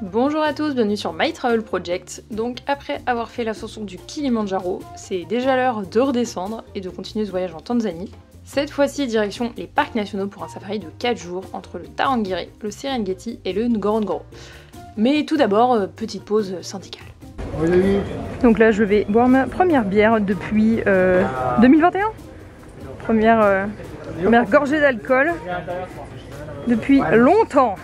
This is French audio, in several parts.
Bonjour à tous, bienvenue sur My Travel Project. Donc après avoir fait l'ascension du Kilimandjaro, c'est déjà l'heure de redescendre et de continuer ce voyage en Tanzanie. Cette fois-ci direction les parcs nationaux pour un safari de 4 jours entre le Tarangire, le Serengeti et le Ngorongoro. Mais tout d'abord, petite pause syndicale. Donc là je vais boire ma première bière depuis 2021. Première gorgée d'alcool depuis longtemps.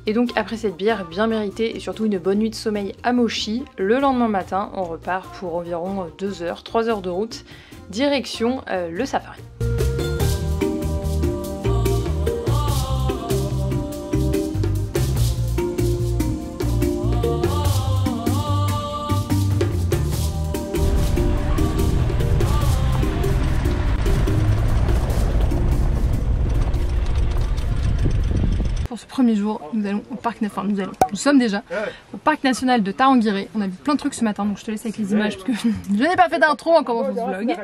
Et donc après cette bière bien méritée et surtout une bonne nuit de sommeil à Moshi, le lendemain matin on repart pour environ 2 heures, 3 heures de route, direction le safari. Pour ce premier jour, nous allons au parc national. Nous sommes déjà au parc national de Tarangire. On a vu plein de trucs ce matin, donc je te laisse avec les images parce que je n'ai pas fait d'intro en commençant ce vlog.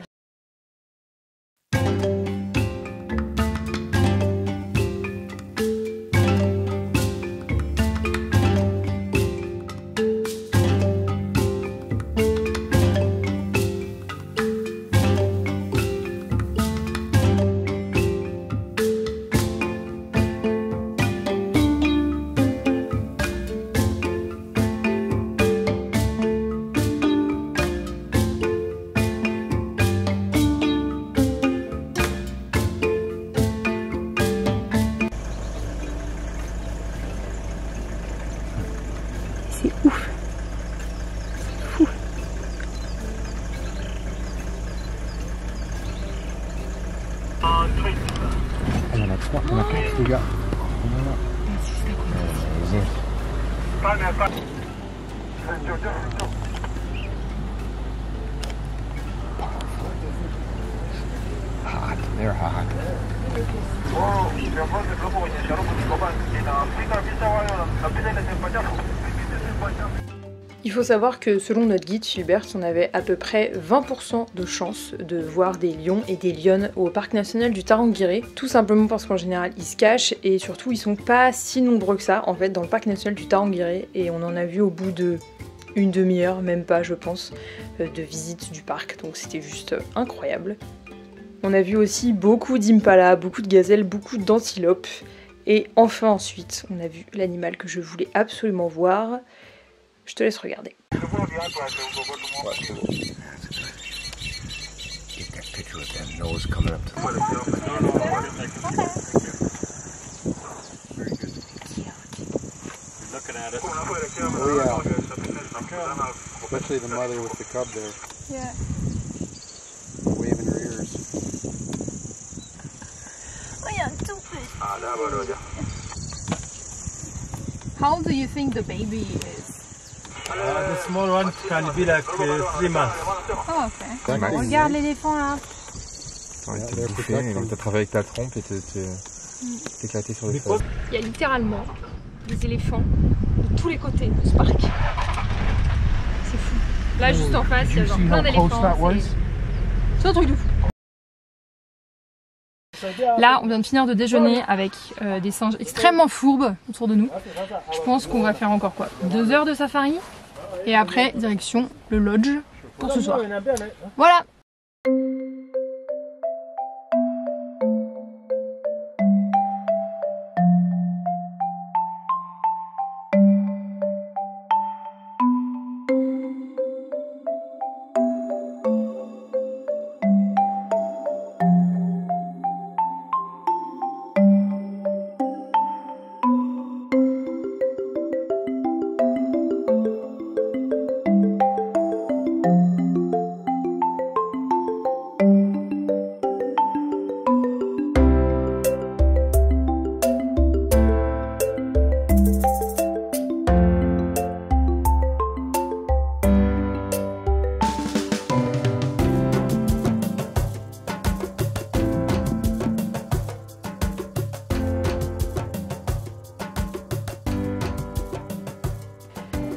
C'est ouf, c'est fou. Il y en a 3, il y en a 4 les gars. Hot, they're hot. Il faut savoir que selon notre guide Philbert, on avait à peu près 20% de chance de voir des lions et des lionnes au parc national du Tarangire, tout simplement parce qu'en général ils se cachent et surtout ils sont pas si nombreux que ça en fait dans le parc national du Tarangire, et on en a vu au bout de une demi-heure, même pas je pense, de visite du parc, donc c'était juste incroyable. On a vu aussi beaucoup d'impalas, beaucoup de gazelles, beaucoup d'antilopes, et enfin ensuite on a vu l'animal que je voulais absolument voir. Je te laisse regarder. Get that picture with that nose coming up to the... Looking at us. Oh yeah. Especially the mother with the cub there. Yeah. Waving her ears. Oh yeah, stupid. How do you think the baby is? The small one can be like 3 months. Oh ok. Regarde l'éléphant là. Ouais, t'es bouffé, et donc t'as travaillé avec ta trompe et t'éclaté sur les feuilles. Il y a littéralement des éléphants de tous les côtés de ce parc. C'est fou. Là juste en face, il y a genre plein d'éléphants. C'est un truc de fou. Là, on vient de finir de déjeuner avec des singes extrêmement fourbes autour de nous. Je pense qu'on va faire encore quoi, 2 heures de safari et après direction le lodge pour ce soir. Voilà.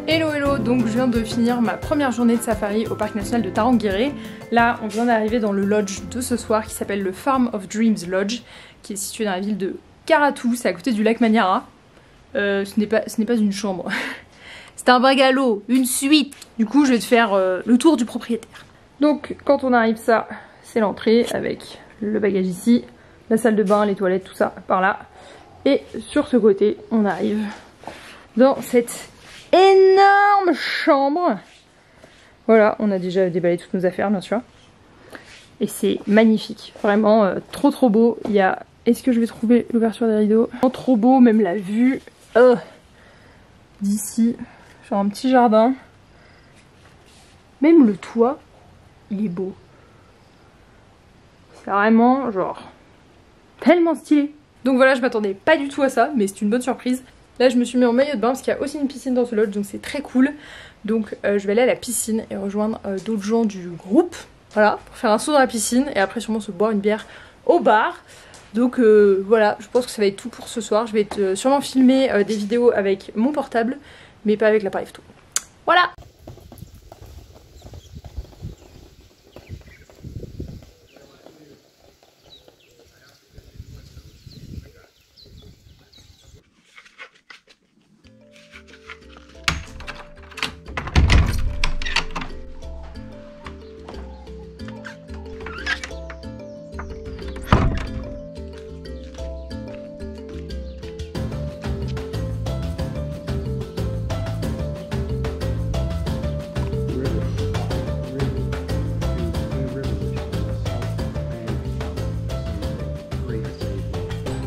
Hello hello, donc je viens de finir ma première journée de safari au parc national de Tarangire. Là on vient d'arriver dans le lodge de ce soir qui s'appelle le Farm of Dreams Lodge, qui est situé dans la ville de Karatu, c'est à côté du lac Manyara. Ce n'est pas une chambre. C'est un bungalow, une suite. Du coup, je vais te faire le tour du propriétaire. Donc, quand on arrive, ça, c'est l'entrée avec le bagage ici, la salle de bain, les toilettes, tout ça par là. Et sur ce côté, on arrive dans cette énorme chambre. Voilà, on a déjà déballé toutes nos affaires, bien sûr. Et c'est magnifique, vraiment trop beau. Il y a... Est-ce que je vais trouver l'ouverture des rideaux? Trop beau, même la vue d'ici. Genre un petit jardin. Même le toit, il est beau. C'est vraiment genre tellement stylé. Donc voilà, je m'attendais pas du tout à ça, mais c'est une bonne surprise. Là, je me suis mis en maillot de bain parce qu'il y a aussi une piscine dans ce lodge, donc c'est très cool. Donc je vais aller à la piscine et rejoindre d'autres gens du groupe. Voilà, pour faire un saut dans la piscine et après sûrement se boire une bière au bar. Donc voilà, je pense que ça va être tout pour ce soir. Je vais sûrement filmer des vidéos avec mon portable, mais pas avec l'appareil photo. Voilà!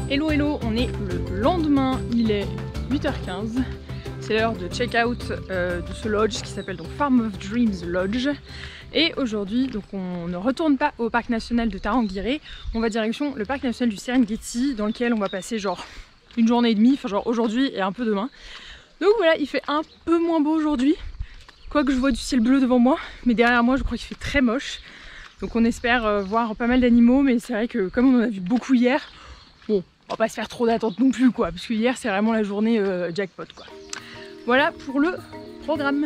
Hello hello, on est le lendemain, il est 8h15. C'est l'heure de check-out de ce lodge qui s'appelle donc Farm of Dreams Lodge. Et aujourd'hui, donc on ne retourne pas au parc national de Tarangire, on va direction le parc national du Serengeti dans lequel on va passer genre une journée et demie, enfin genre aujourd'hui et un peu demain. Donc voilà, il fait un peu moins beau aujourd'hui, quoique je vois du ciel bleu devant moi, mais derrière moi je crois qu'il fait très moche. Donc on espère voir pas mal d'animaux, mais c'est vrai que comme on en a vu beaucoup hier, bon, on va pas se faire trop d'attente non plus quoi, parce que hier c'est vraiment la journée jackpot quoi. Voilà pour le programme.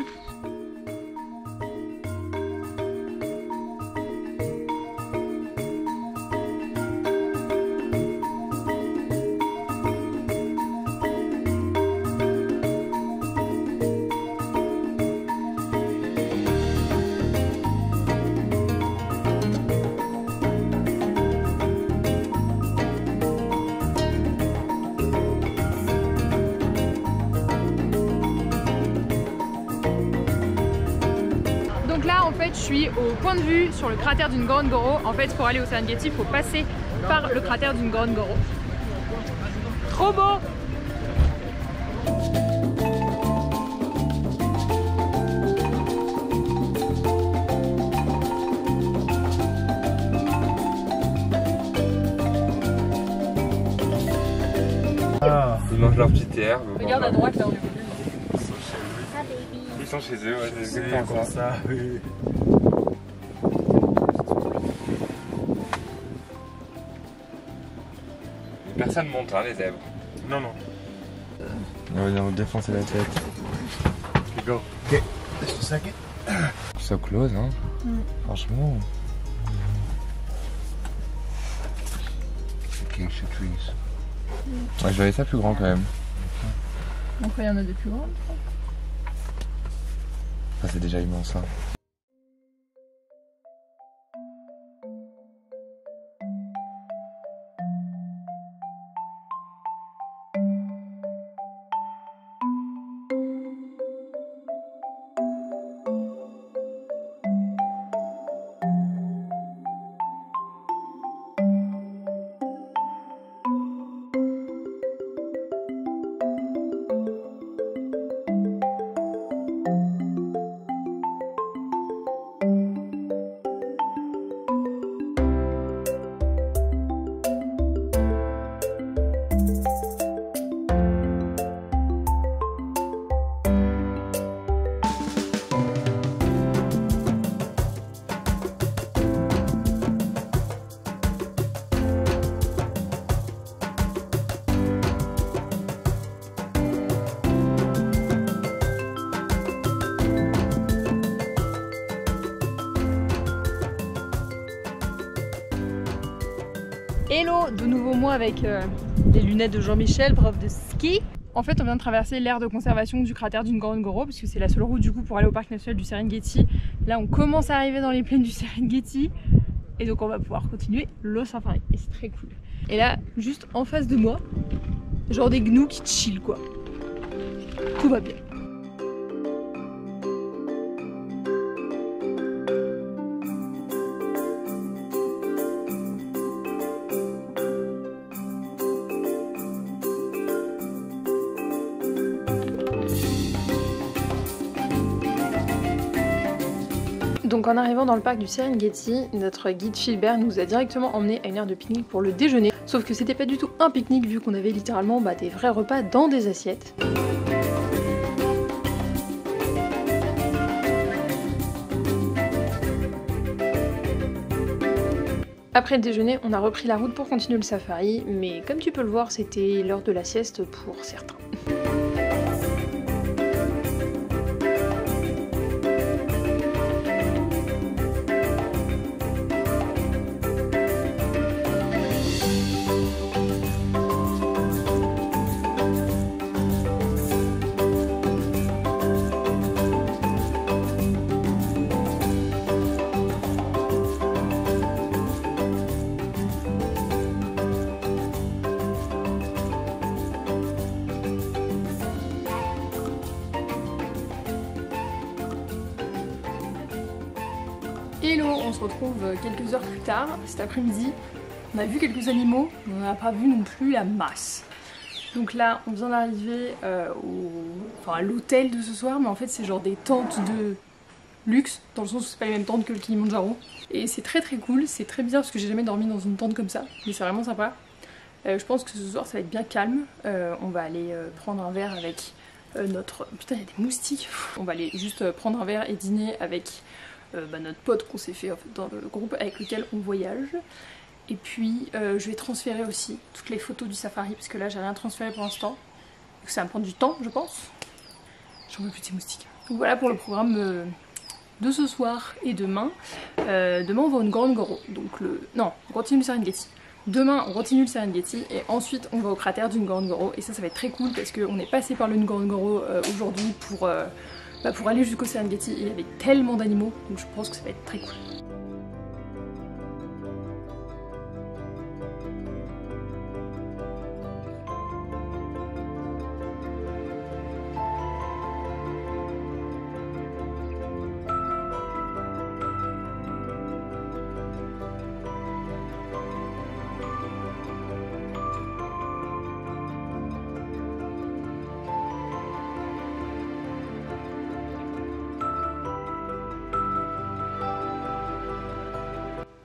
Donc là en fait je suis au point de vue sur le cratère du Ngorongoro. En fait pour aller au Serengeti il faut passer par le cratère du Ngorongoro. Trop beau! Ils mangent leur petite herbe. Regarde à droite là on est venu. Ils sont chez eux, ouais, c'est C'est comme ça, oui. Personne monte, hein, les zèbres. Non, non. On va venir nous défoncer la tête. Okay, go. Okay, just a second. So close, hein. Franchement. Acacia trees. Ouais, je voyais ça plus grand quand même. Donc il y en a des plus grandes. Enfin, c'est déjà immense, hein. Hello, de nouveau moi avec des lunettes de Jean-Michel, prof de ski. En fait, on vient de traverser l'aire de conservation du cratère du Ngorongoro parce que c'est la seule route du coup pour aller au parc national du Serengeti. Là, on commence à arriver dans les plaines du Serengeti et donc on va pouvoir continuer le safari et c'est très cool. Et là, juste en face de moi, genre des gnous qui chill quoi. Tout va bien. Donc en arrivant dans le parc du Serengeti, notre guide Philbert nous a directement emmené à une aire de pique-nique pour le déjeuner. Sauf que c'était pas du tout un pique-nique vu qu'on avait littéralement des vrais repas dans des assiettes. Après le déjeuner, on a repris la route pour continuer le safari, mais comme tu peux le voir, c'était l'heure de la sieste pour certains. Hello, on se retrouve quelques heures plus tard, cet après-midi. On a vu quelques animaux, mais on n'a pas vu non plus la masse. Donc là, on vient d'arriver à l'hôtel de ce soir, mais en fait c'est genre des tentes de luxe, dans le sens où c'est pas les mêmes tentes que le Kilimandjaro. Et c'est très cool, c'est très bizarre parce que j'ai jamais dormi dans une tente comme ça, mais c'est vraiment sympa. Je pense que ce soir ça va être bien calme. On va aller prendre un verre avec notre... Putain, il y a des moustiques. On va aller juste prendre un verre et dîner avec notre pote qu'on s'est fait en fait, dans le groupe avec lequel on voyage. Et puis je vais transférer aussi toutes les photos du safari parce que là j'ai rien transféré pour l'instant. Ça va me prendre du temps je pense. J'en veux plus de ces moustiques. Donc voilà pour le programme de ce soir et demain. Demain on va au Ngorongoro. Donc non, on continue le Serengeti. Demain on continue le Serengeti et ensuite on va au cratère du Ngorongoro. Et ça va être très cool parce qu'on est passé par le Ngorongoro aujourd'hui pour aller jusqu'au Serengeti. Il y avait tellement d'animaux donc je pense que ça va être très cool.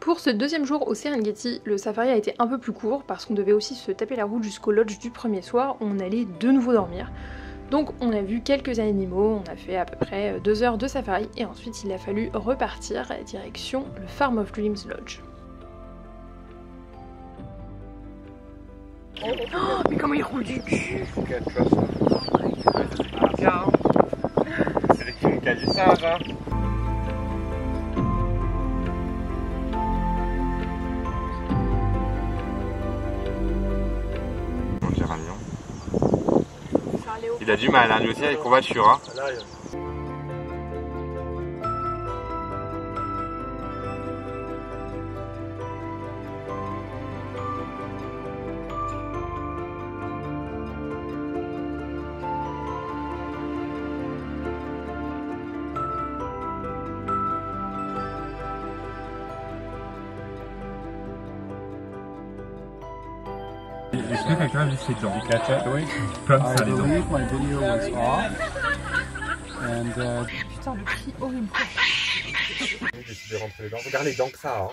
Pour ce deuxième jour au Serengeti, le safari a été un peu plus court parce qu'on devait aussi se taper la route jusqu'au lodge du premier soir où on allait de nouveau dormir. Donc on a vu quelques animaux, on a fait à peu près 2 heures de safari et ensuite il a fallu repartir direction le Farm of Dreams Lodge. Oh mais comment il roule du cul! C'est les qui a dit ça, hein. Il a du mal, hein, lui aussi avec courbature. Hein. Est-ce que quelqu'un a vu ses dents? Comme ça, les dents. Putain, le cri horrible quoi. J'ai décidé de rentrer les dents. Regarde les dents que ça. Hein.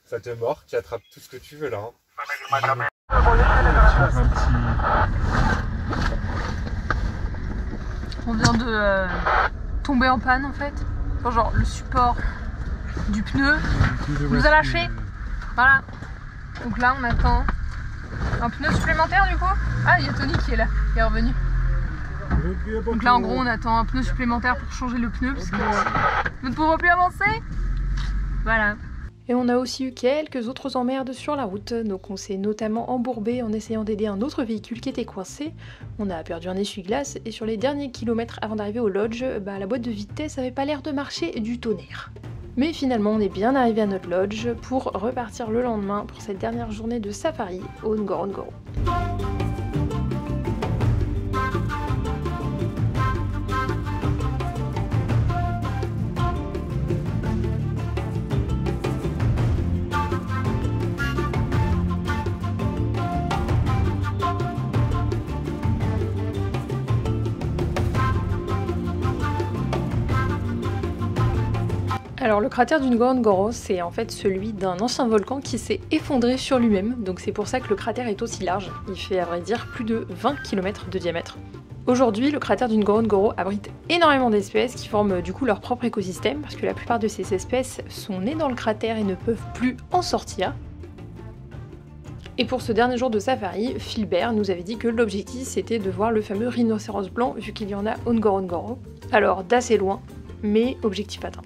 Ça te mord, tu attrapes tout ce que tu veux là. Hein. On vient de tomber en panne en fait. Enfin, genre le support du pneu nous a lâché. Voilà. Donc là on attend un pneu supplémentaire du coup. Ah, il y a Tony qui est là, qui est revenu. Donc là en gros on attend un pneu supplémentaire pour changer le pneu parce que nous ne pouvons plus avancer. Voilà. Et on a aussi eu quelques autres emmerdes sur la route, donc on s'est notamment embourbé en essayant d'aider un autre véhicule qui était coincé, on a perdu un essuie-glace, et sur les derniers kilomètres avant d'arriver au lodge, la boîte de vitesse avait pas l'air de marcher du tonnerre. Mais finalement on est bien arrivé à notre lodge pour repartir le lendemain pour cette dernière journée de safari au Ngorongoro. Alors le cratère du Ngorongoro, c'est en fait celui d'un ancien volcan qui s'est effondré sur lui-même, donc c'est pour ça que le cratère est aussi large, il fait à vrai dire plus de 20 km de diamètre. Aujourd'hui, le cratère du Ngorongoro abrite énormément d'espèces qui forment du coup leur propre écosystème, parce que la plupart de ces espèces sont nées dans le cratère et ne peuvent plus en sortir. Et pour ce dernier jour de safari, Philbert nous avait dit que l'objectif c'était de voir le fameux rhinocéros blanc, vu qu'il y en a au Ngorongoro. Alors d'assez loin, mais objectif atteint.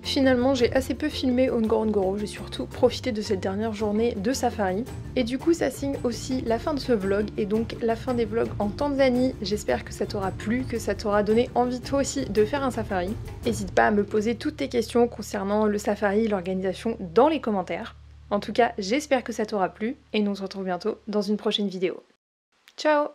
Finalement, j'ai assez peu filmé au Ngorongoro, j'ai surtout profité de cette dernière journée de safari. Et du coup, ça signe aussi la fin de ce vlog et donc la fin des vlogs en Tanzanie. J'espère que ça t'aura plu, que ça t'aura donné envie toi aussi de faire un safari. N'hésite pas à me poser toutes tes questions concernant le safari et l'organisation dans les commentaires. En tout cas, j'espère que ça t'aura plu et nous on se retrouve bientôt dans une prochaine vidéo. Ciao!